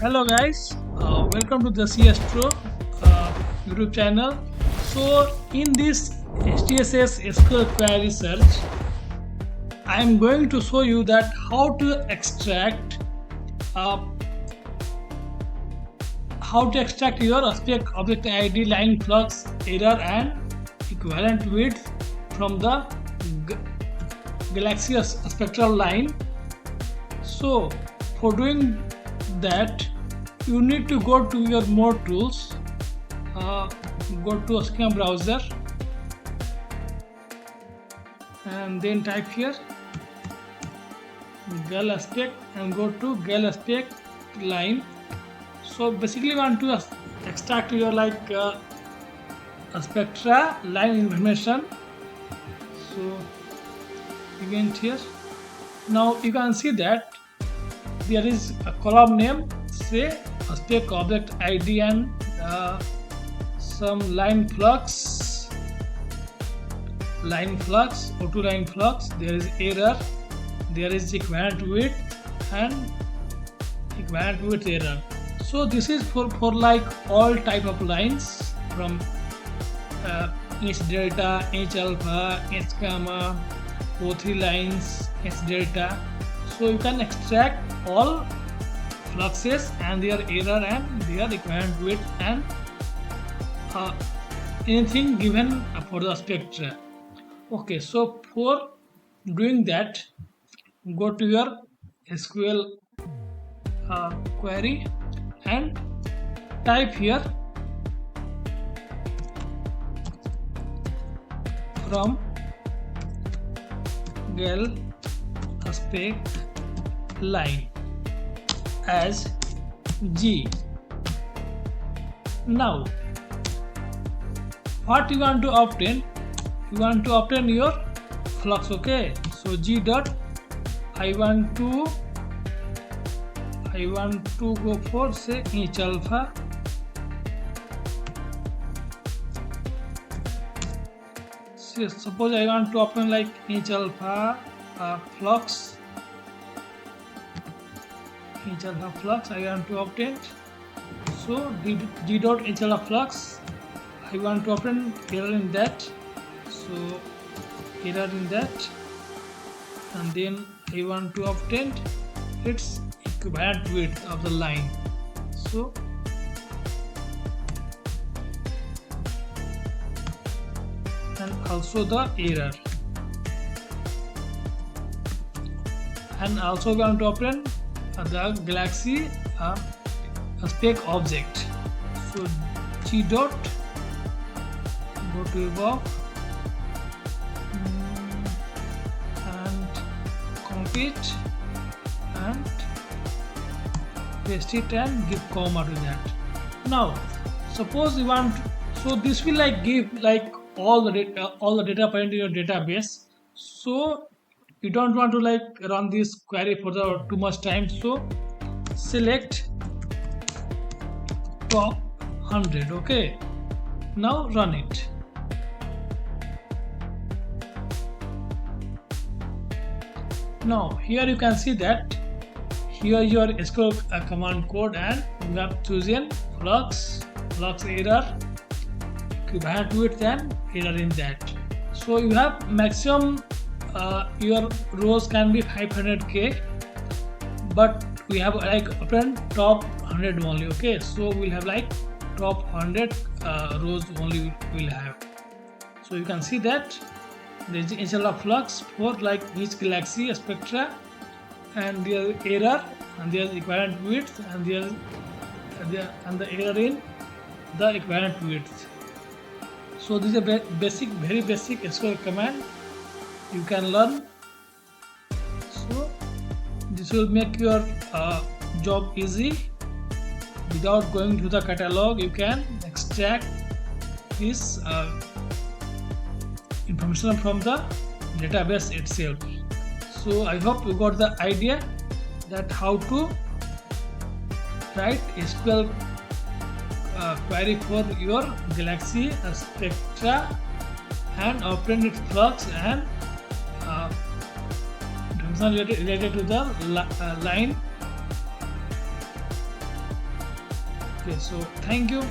Hello guys, welcome to the Astro YouTube channel. So in this Sdss Sql query search, I am going to show you that how to extract your object ID, line flux, error and equivalent width from the galaxy spectral line. So for doing that, you need to go to your more tools, go to a schema browser and then type here gal aspect and go to gal aspect line. So basically you want to extract your a spectra line information. So you went here. Now you can see that there is a column name, say spec object ID and some line flux, O2 line flux, there is error, there is equivalent width and equivalent width error. So this is for like all type of lines from H delta, H alpha, H gamma, O3 lines, H delta. So you can extract all fluxes and their error and their equivalent width and anything given for the spectra. Okay, so for doing that, go to your SQL query and type here from gal aspect line as G. Now what you want to obtain? You want to obtain your flux. Okay, so G dot I want to go for say H alpha, so suppose I want to obtain like H alpha flux, I want to obtain. So G dot H alpha flux, I want to obtain error in that, so error in that, and then I want to obtain its equivalent width of the line. So and also the error, and also we want to obtain the galaxy spec object. So G dot, go to above and compete and paste it and give comma to that. Now suppose you want, so this will like give like all the data point in your database. So you don't want to like run this query for the too much time, so select top 100. Okay, now run it. Now here you can see that here your SQL command code and you have chosen flux error, equivalent width and error in that. So you have maximum your rows can be 500k, but we have like open top 100 only. Okay, so we'll have like top 100 rows only we'll have. So you can see that there is initial flux for like each galaxy spectra, and there error and there is equivalent width and there and the error in the equivalent width. So this is a very basic SQL command you can learn. So this will make your job easy. Without going to the catalog, you can extract this information from the database itself. So I hope you got the idea that how to write SQL query for your galaxy spectra and obtain its flux and information related to the line Okay, so thank you.